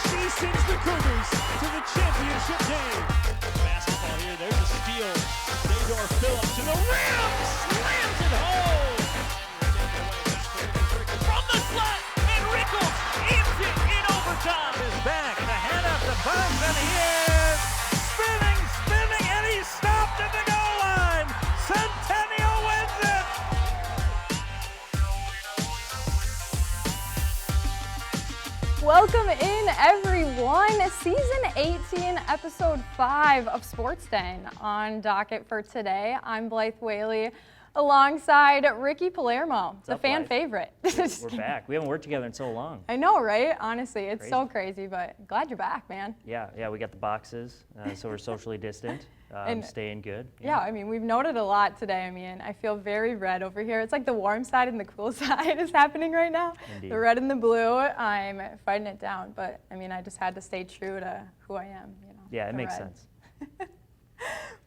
she sends the Cougars to the championship game. Basketball here, there's a steal. Theodore Phillips to the rim, slams it home. From the slot, and Rickles ends it in overtime. Is back, the head up the bounce, and he is spinning, and he's stopped at the goal line. Centennial wins it. Welcome in, everyone. Season 18, episode 5 of Sports Den on docket for today. I'm Blythe Whaley, alongside Ricky Palermo, the fan favorite. We're back. We haven't worked together in so long. I know, right? Honestly, it's so crazy, but glad you're back, man. Yeah, we got the boxes, so we're socially distant, staying good. Yeah, I mean, we've noted a lot today. I mean, I feel very red over here. It's like the warm side and the cool side is happening right now. Indeed. The red and the blue, I'm fighting it down, but I mean, I just had to stay true to who I am, you know. Yeah, it makes red. sense.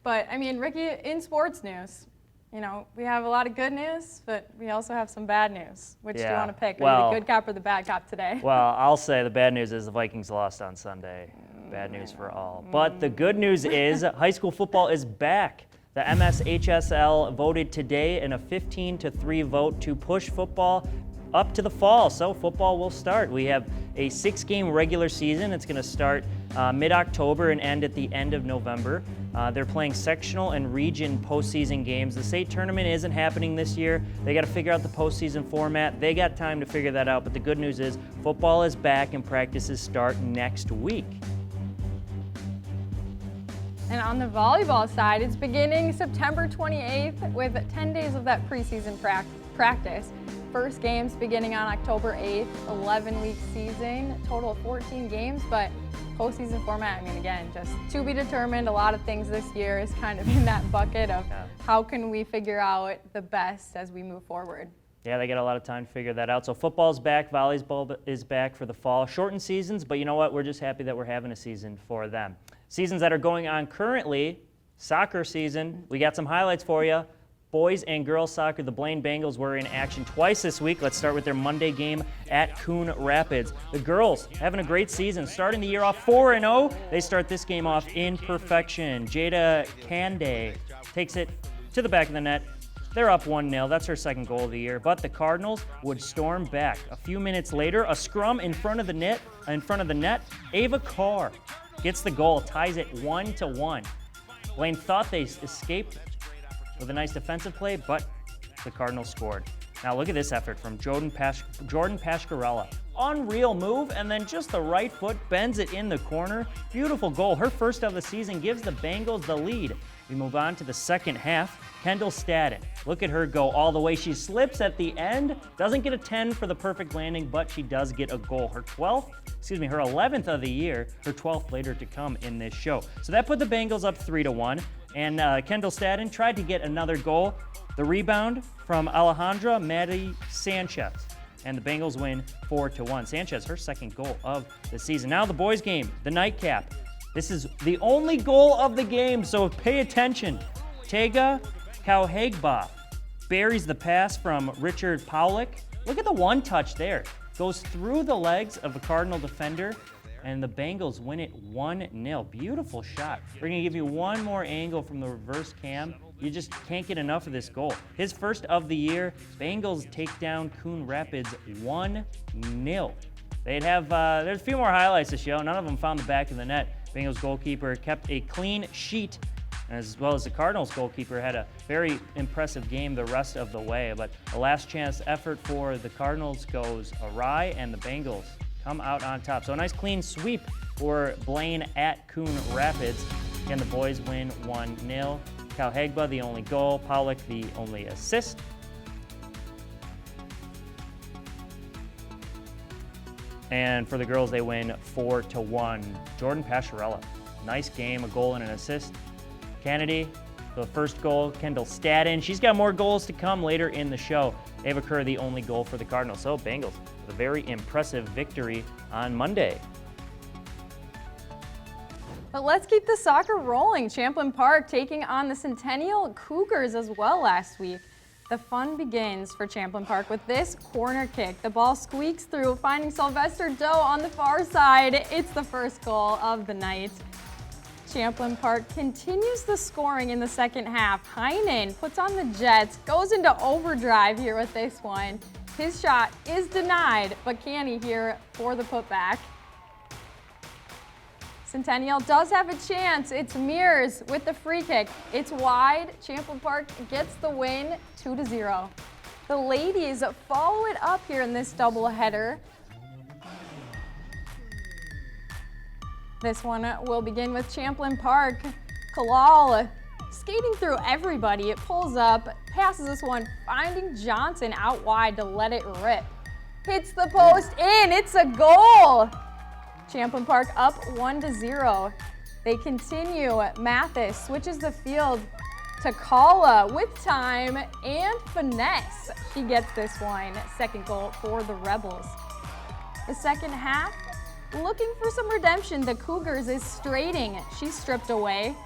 But I mean, Ricky, in sports news, you know, we have a lot of good news, but we also have some bad news. Which do you want to pick? Are you the good cop or the bad cop today? Well, I'll say the bad news is the Vikings lost on Sunday. Bad news for all. But the good news is high school football is back. The MSHSL voted today in a 15-3 vote to push football up to the fall, so football will start. We have a 6-game regular season. It's going to start mid-October and end at the end of November. They're playing sectional and region postseason games. The state tournament isn't happening this year. They got to figure out the postseason format. They got time to figure that out, but the good news is football is back and practices start next week. And on the volleyball side, it's beginning September 28th with 10 days of that preseason practice. First games beginning on October 8th, 11-week season, total of 14 games, but postseason format, I mean, again, just to be determined. A lot of things this year is kind of in that bucket of how can we figure out the best as we move forward. Yeah, they got a lot of time to figure that out. So football's back, volleyball is back for the fall. Shortened seasons, but you know what? We're just happy that we're having a season for them. Seasons that are going on currently, soccer season. We got some highlights for you. Boys and girls soccer, the Blaine Bengals were in action twice this week. Let's start with their Monday game at Coon Rapids. The girls having a great season, starting the year off 4-0. They start this game off in perfection. Jada Kande takes it to the back of the net. They're up 1-0. That's her second goal of the year. But the Cardinals would storm back. A few minutes later, a scrum in front of the net. Ava Carr gets the goal, ties it 1-1. Blaine thought they escaped with a nice defensive play, but the Cardinals scored. Now look at this effort from Jordan Pascarella. Unreal move, and then just the right foot bends it in the corner. Beautiful goal. Her first of the season gives the Bengals the lead. We move on to the second half. Kendall Stadden. Look at her go all the way. She slips at the end. Doesn't get a 10 for the perfect landing, but she does get a goal. Her 11th of the year, her 12th later to come in this show. So that put the Bengals up 3-1. And Kendall Stadden tried to get another goal. The rebound from Alejandra Maddie Sanchez. And the Bengals win 4-1. Sanchez, her second goal of the season. Now the boys' game, the nightcap. This is the only goal of the game, so pay attention. Tega Kauhegba buries the pass from Richard Powlick. Look at the one touch there. Goes through the legs of the Cardinal defender, and the Bengals win it 1-0. Beautiful shot. We're going to give you one more angle from the reverse cam. You just can't get enough of this goal. His first of the year. Bengals take down Coon Rapids 1-0. They'd have, there's a few more highlights to show. None of them found the back of the net. Bengals goalkeeper kept a clean sheet, as well as the Cardinals goalkeeper had a very impressive game the rest of the way. But a last chance effort for the Cardinals goes awry, and the Bengals come out on top. So a nice clean sweep for Blaine at Coon Rapids. Again, the boys win 1-0. Kauhegba, the only goal. Powlick, the only assist. And for the girls, they win 4-1. Jordan Pascarella, nice game, a goal and an assist. Kennedy, the first goal. Kendall Stadden, she's got more goals to come later in the show. Ava Kerr, the only goal for the Cardinals. So Bengals, with a very impressive victory on Monday. But let's keep the soccer rolling. Champlin Park taking on the Centennial Cougars as well last week. The fun begins for Champlin Park with this corner kick. The ball squeaks through, finding Sylvester Doe on the far side. It's the first goal of the night. Champlin Park continues the scoring in the second half. Heinen puts on the Jets, goes into overdrive here with this one. His shot is denied, but Canny here for the putback. Centennial does have a chance. It's Mears with the free kick. It's wide. Champlin Park gets the win, 2-0. The ladies follow it up here in this doubleheader. This one will begin with Champlin Park. Kalal skating through everybody. It pulls up, passes this one, finding Johnson out wide to let it rip. Hits the post in. It's a goal. Champlin Park up 1-0. They continue. Mathis switches the field to Kala with time and finesse. She gets this one. Second goal for the Rebels. The second half, looking for some redemption. The Cougars is straighting. She's stripped away,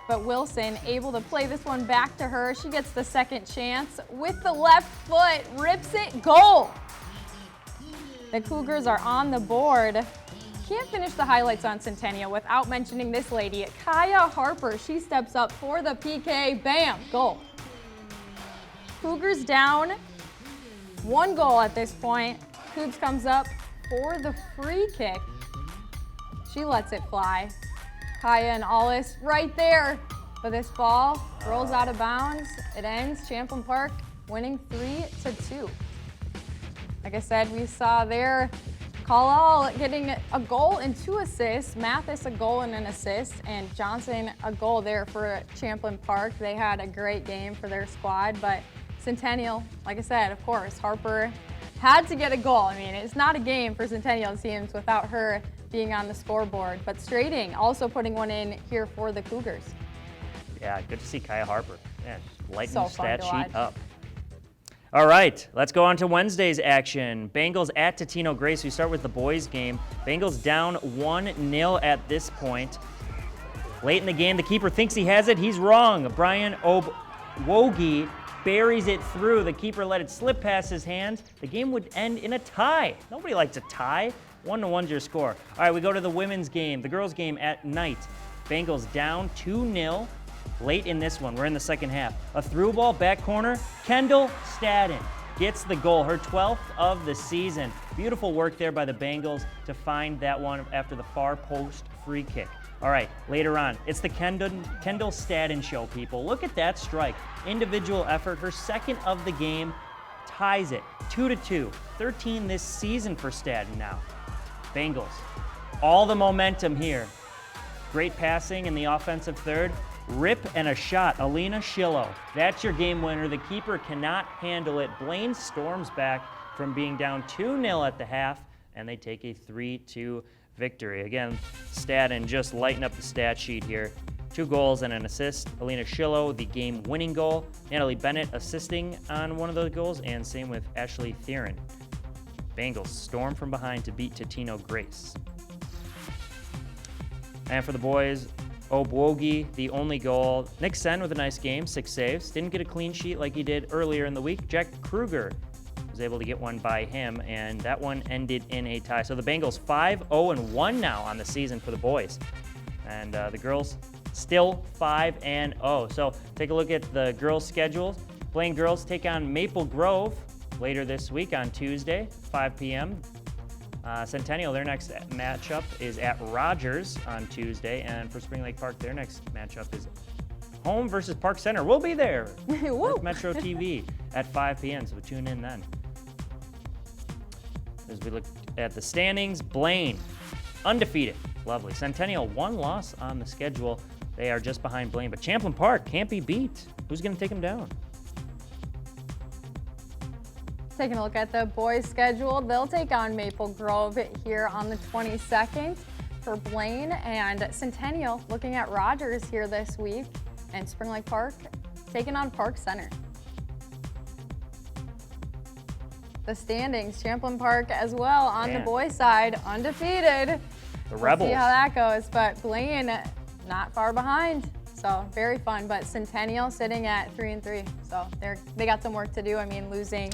but Wilson able to play this one back to her. She gets the second chance with the left foot, rips it, goal. The Cougars are on the board. Can't finish the highlights on Centennial without mentioning this lady, Kaya Harper. She steps up for the PK, bam, goal. Cougars down, 1 goal at this point. Cougs comes up for the free kick. She lets it fly. Kaya and Allis right there, but this ball rolls out of bounds. It ends, Champlin Park winning 3-2. Like I said, we saw there Kalal getting a goal and 2 assists, Mathis a goal and an assist, and Johnson a goal there for Champlin Park. They had a great game for their squad, but Centennial, like I said, of course, Harper had to get a goal. I mean, it's not a game for Centennial teams without her being on the scoreboard, but straighting, also putting one in here for the Cougars. Yeah, good to see Kaya Harper. Yeah, lighten So the fun stat to sheet watch. up. All right, let's go on to Wednesday's action. Bengals at Totino Grace. We start with the boys' game. Bengals down 1-0 at this point. Late in the game, the keeper thinks he has it. He's wrong. Brian Obwogi buries it through. The keeper let it slip past his hands. The game would end in a tie. Nobody likes a tie. 1-1's your score. All right, we go to the women's game, the girls' game at night. Bengals down 2-0. Late in this one, we're in the second half. A through ball, back corner, Kendall Stadden gets the goal, her 12th of the season. Beautiful work there by the Bengals to find that one after the far post free kick. All right, later on, it's the Kendall Stadden show, people. Look at that strike. Individual effort, her second of the game, ties it 2-2. 13 this season for Stadden now. Bengals, all the momentum here. Great passing in the offensive third. Rip and a shot, Alina Schillo. That's your game winner. The keeper cannot handle it. Blaine storms back from being down 2-0 at the half, and they take a 3-2 victory. Again, Stadden just lighten up the stat sheet here. 2 goals and an assist. Alina Schillo, the game-winning goal. Natalie Bennett assisting on one of those goals, and same with Ashley Theron. Bengals storm from behind to beat Totino Grace. And for the boys, Obwogi, the only goal. Nick Sen with a nice game, 6 saves. Didn't get a clean sheet like he did earlier in the week. Jack Kruger was able to get one by him, and that one ended in a tie. So the Bengals 5-0-1 now on the season for the boys. And the girls still 5-0. So take a look at the girls' schedule. Blaine girls take on Maple Grove later this week on Tuesday, 5 p.m. Centennial, their next matchup is at Rogers on Tuesday, and for Spring Lake Park, their next matchup is home versus Park Center. We'll be there with Metro TV at 5 p.m., so tune in then. As we look at the standings, Blaine, undefeated, lovely. Centennial, 1 loss on the schedule. They are just behind Blaine, but Champlin Park can't be beat. Who's going to take them down? Taking a look at the boys' schedule, they'll take on Maple Grove here on the 22nd for Blaine, and Centennial looking at Rogers here this week, and Spring Lake Park taking on Park Center. The standings, Champlin Park as well on the boys' side, undefeated. The Rebels. We'll see how that goes, but Blaine not far behind. So very fun, but Centennial sitting at 3-3. So they got some work to do. I mean, losing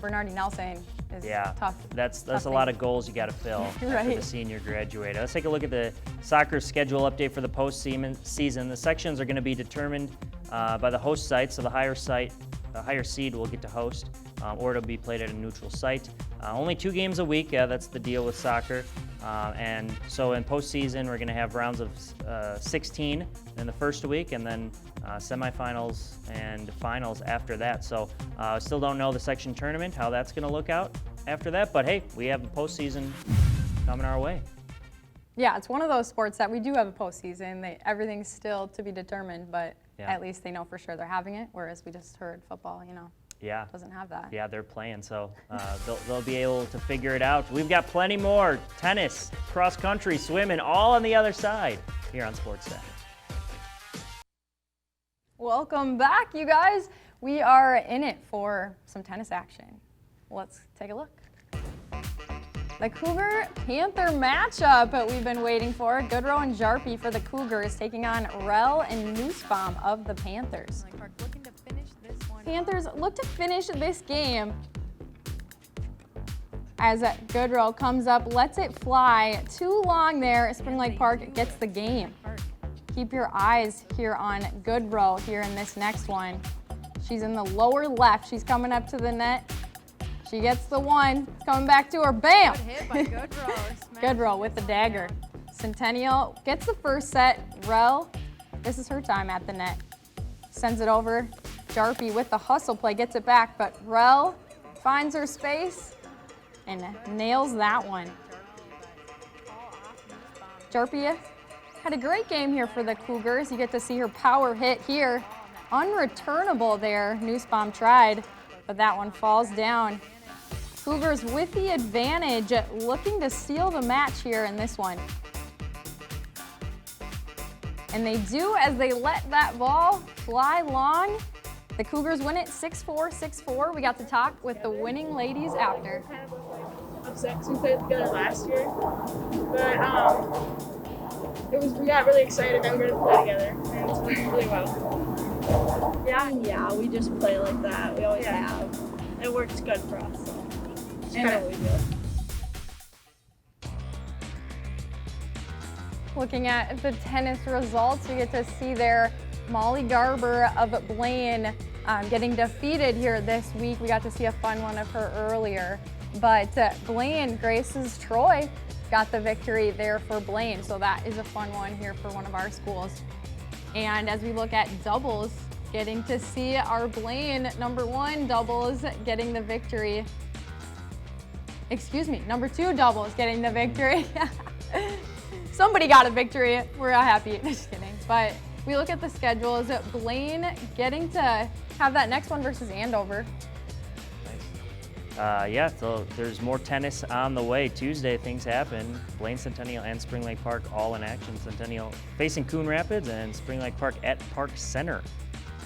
Bernardi Nelson is tough. That's a thing. lot of goals you got to fill after Right. the senior graduated. Let's take a look at the soccer schedule update for the postseason. The sections are going to be determined by the host site, so the higher seed will get to host, or it'll be played at a neutral site. Only 2 games a week. That's the deal with soccer. And so in postseason, we're going to have rounds of 16 in the first week, and then semifinals and finals after that. So still don't know the section tournament, how that's going to look out after that. But hey, we have the postseason coming our way. Yeah, it's one of those sports that we do have a postseason. Everything's still to be determined, but at least they know for sure they're having it, whereas we just heard football, doesn't have that. Yeah, they're playing, so they'll be able to figure it out. We've got plenty more: tennis, cross country, swimming, all on the other side here on Sports Day. Welcome back, you guys. We are in it for some tennis action. Let's take a look. The Cougar-Panther matchup we've been waiting for. Goodrow and Jarpie for the Cougars taking on Rel and Nussbaum of the Panthers. Looking to finish this one. Panthers look to finish this game as Goodrow comes up, lets it fly. Too long there. Spring Lake Park gets the game. Keep your eyes here on Goodrow here in this next one. She's in the lower left. She's coming up to the net. She gets the one. It's coming back to her. Bam! Good hit by Goodrow. Goodrow with the dagger. Centennial gets the first set. Rel, this is her time at the net. Sends it over. Jarpie with the hustle play gets it back, but Rel finds her space and nails that one. Jarpie had a great game here for the Cougars. You get to see her power hit here. Unreturnable there. Nussbaum tried, but that one falls down. Cougars with the advantage, looking to steal the match here in this one. And they do as they let that ball fly long. The Cougars win it 6-4, 6-4. We got to talk with the winning ladies after. Upset because we played together last year, but we got really excited that we're going to play together, and it's went really well. Yeah, we just play like that. We always have. It works good for us. So. It's kind of what we do. Looking at the tennis results, we get to see there Molly Garber of Blaine getting defeated here this week. We got to see a fun one of her earlier. But Blaine, Grace's Troy, got the victory there for Blaine. So that is a fun one here for one of our schools. And as we look at doubles, getting to see our Blaine #1 doubles getting the victory. Excuse me, #2 doubles getting the victory. Somebody got a victory. We're happy. Just kidding. But we look at the schedules. Blaine getting to have that next one versus Andover. So there's more tennis on the way. Tuesday, things happen. Blaine, Centennial, and Spring Lake Park all in action. Centennial facing Coon Rapids and Spring Lake Park at Park Center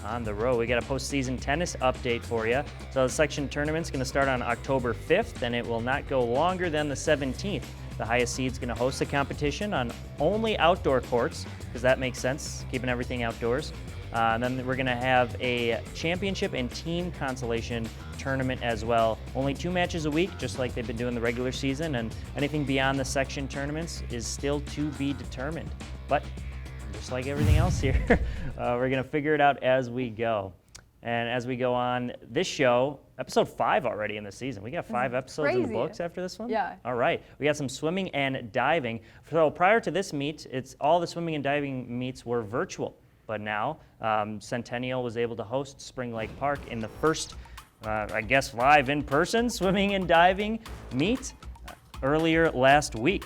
on the road. We got a postseason tennis update for you. So the section tournament's going to start on October 5th, and it will not go longer than the 17th. The highest seed's going to host the competition on only outdoor courts, because that makes sense, keeping everything outdoors. And then we're going to have a championship and team consolation tournament as well. Only 2 matches a week, just like they've been doing the regular season, and anything beyond the section tournaments is still to be determined. But just like everything else here, we're going to figure it out as we go. And as we go on this show, episode 5 already in the season. We got 5 episodes in the books after this one? Yeah. All right. We got some swimming and diving. So prior to this meet, all the swimming and diving meets were virtual. But now, Centennial was able to host Spring Lake Park in the first, live in-person swimming and diving meet earlier last week.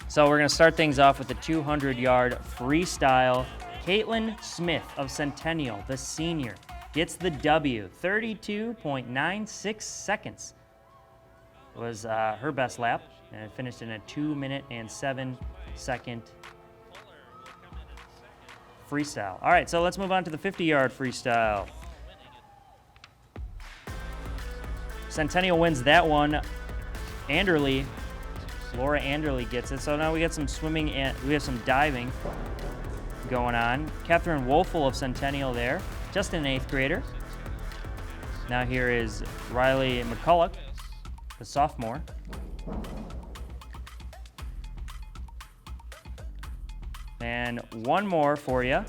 So we're going to start things off with the 200-yard freestyle. Caitlin Smith of Centennial, the senior, gets the W. 32.96 seconds was her best lap, and it finished in a 2-minute and 7-second freestyle. All right, so let's move on to the 50-yard freestyle. Centennial wins that one. Anderly Laura Anderley gets it. So now we got some swimming and we have some diving going on. Catherine Wolfel of Centennial there, just an 8th grader. Now here is Riley McCulloch, the sophomore. And one more for you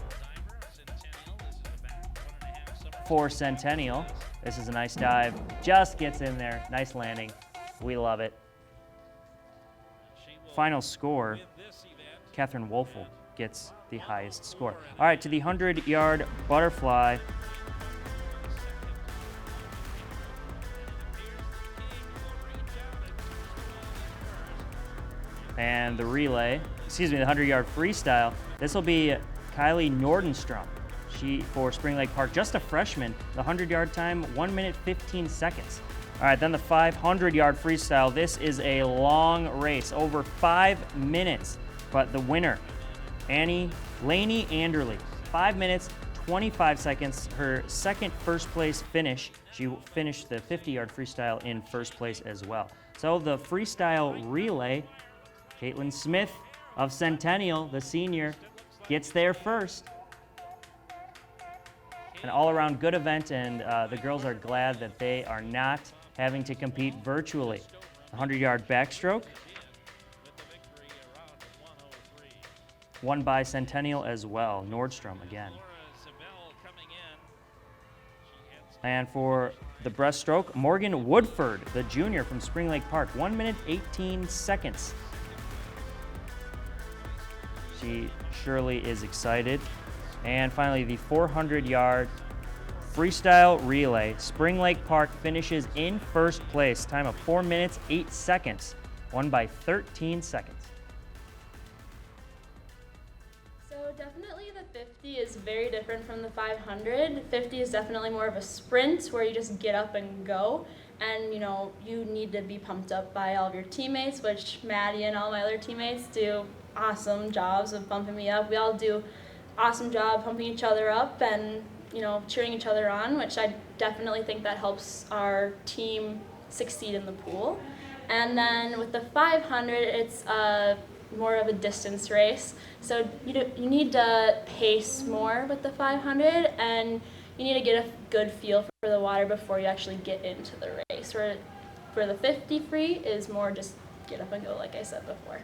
for Centennial. This is a nice dive, just gets in there, nice landing. We love it. Final score, Catherine Wolfel gets the highest score. All right, to the 100-yard butterfly. And the relay, the 100-yard freestyle. This will be Kylie Nordenstrom. She, for Spring Lake Park, just a freshman. The 100-yard time, 1 minute 15 seconds. All right, then the 500-yard freestyle. This is a long race, over 5 minutes. But the winner, Lainey Anderley, 5 minutes, 25 seconds. Her second first place finish. She finished the 50-yard freestyle in first place as well. So the freestyle relay, Caitlin Smith of Centennial, the senior, gets there first. An all-around good event, and the girls are glad that they are not having to compete virtually. The 100-yard backstroke, won by Centennial as well. Nordstrom again. And for the breaststroke, Morgan Woodford, the junior from Spring Lake Park, 1 minute 18 seconds. She surely is excited. And finally, the 400-yard freestyle relay. Spring Lake Park finishes in first place. Time of 4 minutes, 8 seconds. Won by 13 seconds. So definitely the 50 is very different from the 500. 50 is definitely more of a sprint where you just get up and go. And you know, you need to be pumped up by all of your teammates, which Maddie and all my other teammates do awesome jobs of pumping me up. We all do awesome job pumping each other up and, you know, cheering each other on, which I definitely think that helps our team succeed in the pool. And then with the 500, it's more of a distance race. So you need to pace more with the 500, and you need to get a good feel for the water before you actually get into the race. For the 50 free is more just get up and go, like I said before.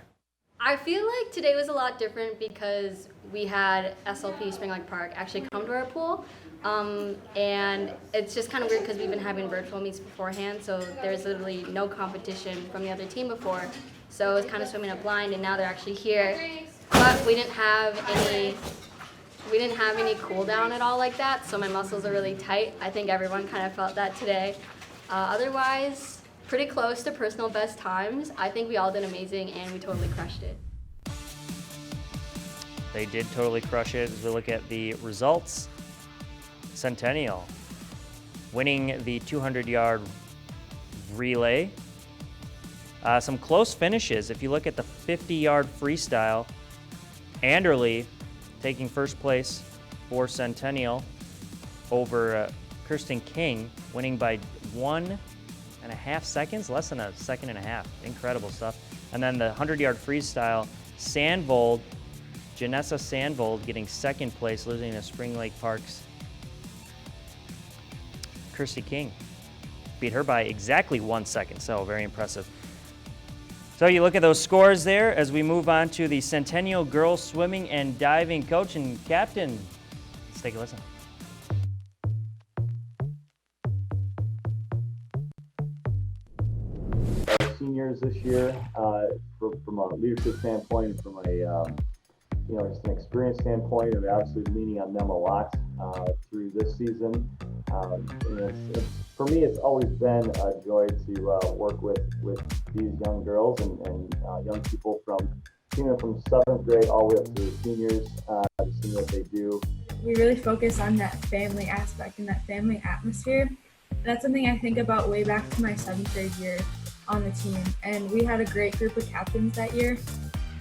I feel like today was a lot different because we had SLP Spring Lake Park actually come to our pool. And it's just kind of weird because we've been having virtual meets beforehand, so there's literally no competition from the other team before. So it was kind of swimming a blind, and now they're actually here. But we didn't have any cool down at all like that, so my muscles are really tight. I think everyone kind of felt that today. Otherwise, pretty close to personal best times. I think we all did amazing, and we totally crushed it. They did totally crush it. As we look at the results, Centennial winning the 200-yard relay. Some close finishes. If you look at the 50-yard freestyle, Anderley taking first place for Centennial over Kirsten King, winning by 1.5 seconds, less than a second and a half. Incredible stuff. And then the 100-yard freestyle, Janessa Sandvold getting second place, losing to Spring Lake Park's Kirsty King. Beat her by exactly 1 second, so very impressive. So you look at those scores there as we move on to the Centennial Girls Swimming and Diving Coach and Captain. Let's take a listen. Seniors this year, from a leadership standpoint, from a just an experience standpoint, and obviously leaning on them a lot through this season. And for me, it's always been a joy to work with these young girls and young people from 7th grade all the way up to the seniors, seeing what they do. We really focus on that family aspect and that family atmosphere. That's something I think about way back to my 7th grade year on the team. And we had a great group of captains that year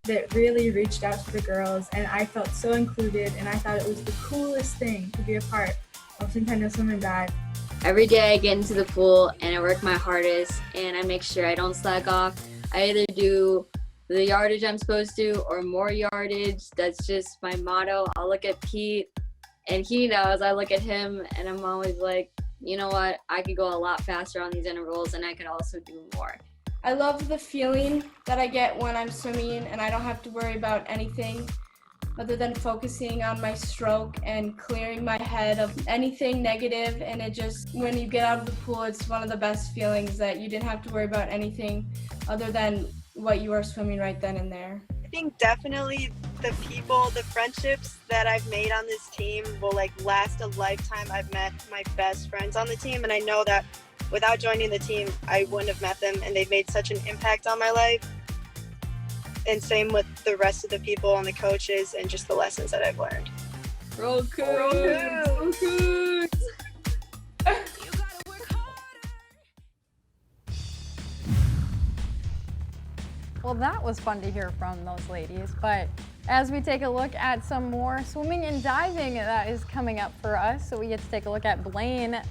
that really reached out to the girls, and I felt so included, and I thought it was the coolest thing to be a part of Centennial Swim and Dive. Every day I get into the pool and I work my hardest and I make sure I don't slack off. I either do the yardage I'm supposed to or more yardage. That's just my motto. I'll look at Pete and he knows. I look at him and I'm always like, you know what? I could go a lot faster on these intervals and I could also do more. I love the feeling that I get when I'm swimming and I don't have to worry about anything other than focusing on my stroke and clearing my head of anything negative. And it just, when you get out of the pool, it's one of the best feelings that you didn't have to worry about anything other than what you are swimming right then and there. I think definitely the people, the friendships that I've made on this team will last a lifetime. I've met my best friends on the team, and I know that without joining the team, I wouldn't have met them, and they've made such an impact on my life. And same with the rest of the people and the coaches and just the lessons that I've learned. Roll Cougs! Roll Cougs! Well, that was fun to hear from those ladies. But as we take a look at some more swimming and diving that is coming up for us, so we get to take a look at Blaine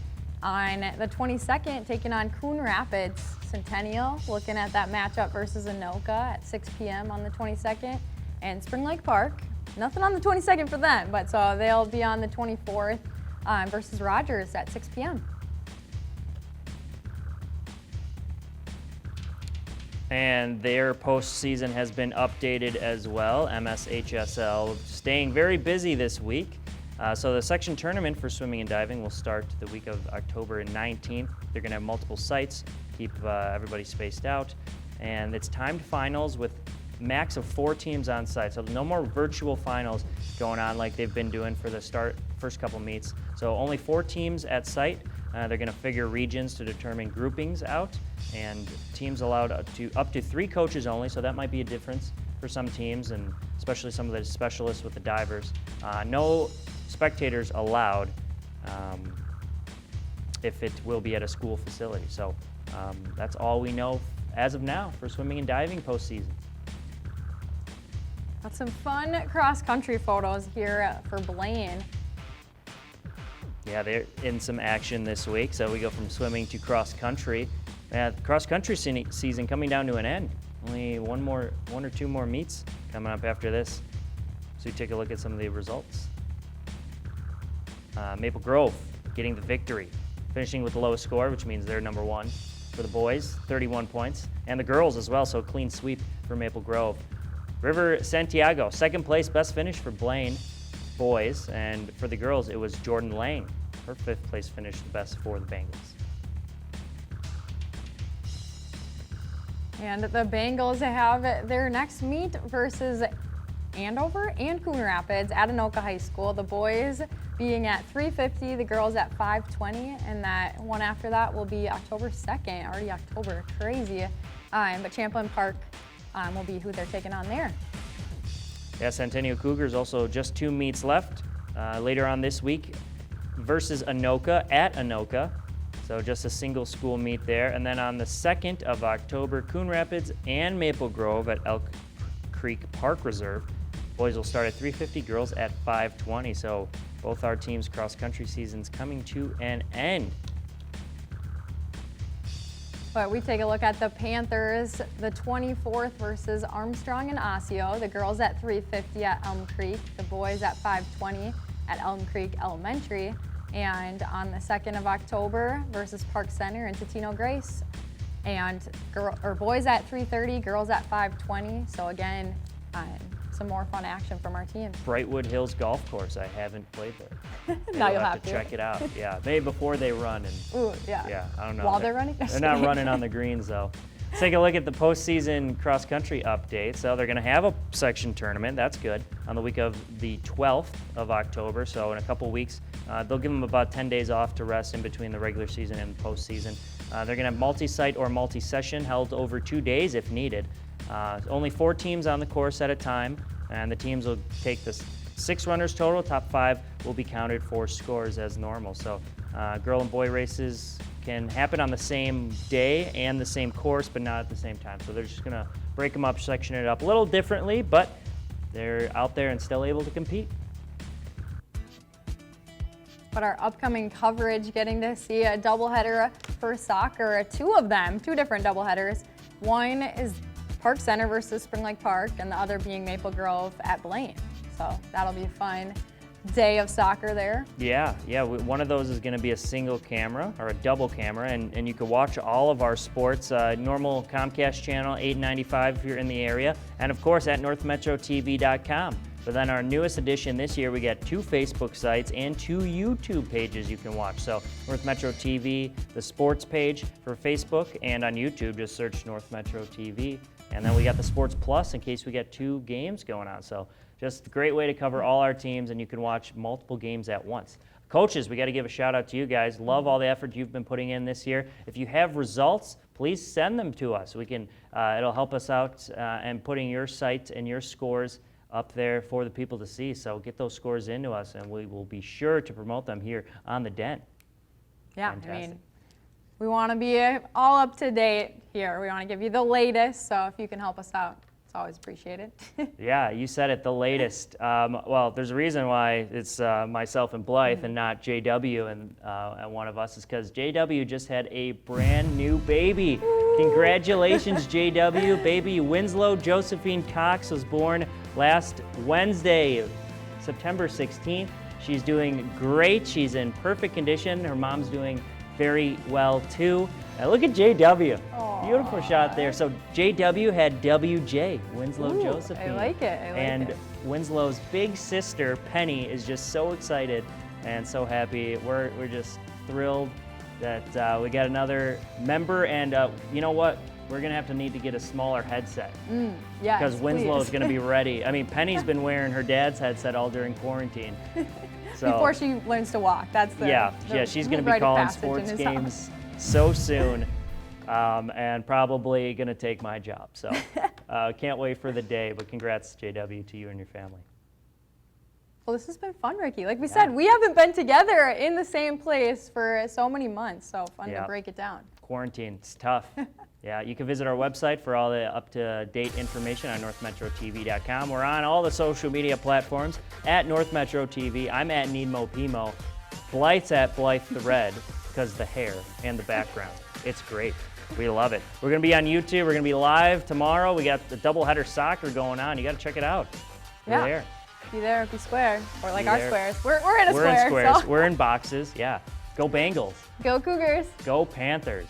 on the 22nd, taking on Coon Rapids. Centennial looking at that matchup versus Anoka at 6 p.m. on the 22nd. And Spring Lake Park, nothing on the 22nd for them, but so they'll be on the 24th versus Rogers at 6 p.m. And their postseason has been updated as well. MSHSL staying very busy this week. So the section tournament for swimming and diving will start the week of October 19th. They're going to have multiple sites, keep everybody spaced out. And it's timed finals with max of 4 teams on site. So no more virtual finals going on like they've been doing for the first couple meets. So only 4 teams at site. They're going to figure regions to determine groupings out, and teams allowed up to 3 coaches only, so that might be a difference for some teams, and especially some of the specialists with the divers. No spectators allowed if it will be at a school facility. So that's all we know as of now for swimming and diving postseason. Got some fun cross-country photos here for Blaine. Yeah, they're in some action this week, so we go from swimming to cross-country. Cross-country season coming down to an end. Only one or two more meets coming up after this. So we take a look at some of the results. Maple Grove getting the victory, finishing with the lowest score, which means they're number 1 for the boys, 31 points, and the girls as well, so a clean sweep for Maple Grove. River Santiago, second place, best finish for Blaine boys, and for the girls it was Jordan Lang. Her 5th place finish, the best for the Bengals. And the Bengals have their next meet versus Andover and Coon Rapids at Anoka High School. The boys being at 3:50, the girls at 5:20, and that one after that will be October 2nd, already October, crazy. But Champlain Park will be who they're taking on there. Yeah, Centennial Cougars also just 2 meets left later on this week versus Anoka at Anoka. So just a single school meet there. And then on the 2nd of October, Coon Rapids and Maple Grove at Elk Creek Park Reserve. Boys will start at 3:50, girls at 5:20. So both our teams' cross-country seasons coming to an end. But we take a look at the Panthers, the 24th versus Armstrong and Osseo. The girls at 3:50 at Elm Creek, the boys at 5:20 at Elm Creek Elementary. And on the 2nd of October versus Park Center and Totino Grace. And boys at 3:30, girls at 5:20. So again, some more fun action from our team. Brightwood Hills Golf Course. I haven't played there. Now you'll have to check it out. Yeah, maybe before they run. And ooh, yeah. Yeah, I don't know. While they're running? They're not running on the greens though. Let's take a look at the postseason cross-country update. So they're going to have a section tournament. That's good. On the week of the 12th of October. So in a couple weeks, they'll give them about 10 days off to rest in between the regular season and the postseason. They're going to have multi-site or multi-session held over 2 days if needed. Only 4 teams on the course at a time, and the teams will take the 6 runners total. Top 5 will be counted for scores as normal. So girl and boy races can happen on the same day and the same course, but not at the same time. So they're just going to break them up, section it up a little differently, but they're out there and still able to compete. But our upcoming coverage, getting to see a doubleheader for soccer, 2 of them, 2 different doubleheaders. One is Park Center versus Spring Lake Park, and the other being Maple Grove at Blaine. So that'll be a fun day of soccer there. Yeah. One of those is going to be a single camera or a double camera, and you can watch all of our sports. Normal Comcast channel, $8.95 if you're in the area, and of course at northmetrotv.com. But then our newest addition this year, we got 2 Facebook sites and 2 YouTube pages you can watch. So North Metro TV, the sports page for Facebook, and on YouTube, just search North Metro TV. And then we got the Sports Plus in case we get 2 games going on. So just a great way to cover all our teams, and you can watch multiple games at once. Coaches, we got to give a shout out to you guys. Love all the effort you've been putting in this year. If you have results, please send them to us. We can. It'll help us out and putting your sites and your scores up there for the people to see. So get those scores into us, and we will be sure to promote them here on the Den. Yeah, Fantastic. I mean, we want to be all up to date here. We want to give you the latest, so if you can help us out, it's always appreciated. Yeah, you said it, the latest. Well, there's a reason why it's myself and Blythe and not JW and one of us, is because JW just had a brand new baby. Congratulations, JW. Baby Winslow Josephine Cox was born last Wednesday, September 16th. She's doing great. She's in perfect condition. Her mom's doing very well too. And look at JW. Aww. Beautiful shot there. So JW had WJ, Winslow Ooh, Josephine. I like it. And Winslow's big sister, Penny, is just so excited and so happy. We're just thrilled that we got another member, and you know what? We're gonna have to need to get a smaller headset. Yes, because Winslow's please. gonna be ready. I mean, Penny's been wearing her dad's headset all during quarantine. So, Before she learns to walk, that's the yeah, she's gonna be rite of calling passage in sports his games house. so soon, and probably gonna take my job. So can't wait for the day, but congrats, JW, to you and your family. Well, this has been fun, Ricky. Like we said, we haven't been together in the same place for so many months, so fun to break it down. Quarantine, it's tough. Yeah, you can visit our website for all the up-to-date information on northmetrotv.com. We're on all the social media platforms at North Metro TV. I'm at Needmo Pimo. Blythe's at Blythe the Red because the hair and the background. It's great. We love it. We're going to be on YouTube. We're going to be live tomorrow. We got the doubleheader soccer going on. You got to check it out. We're there. Be there, be square, or like Be our there. squares. We're in a We're square. in squares. So. We're in boxes. Yeah. Go Bengals. Go Cougars. Go Panthers.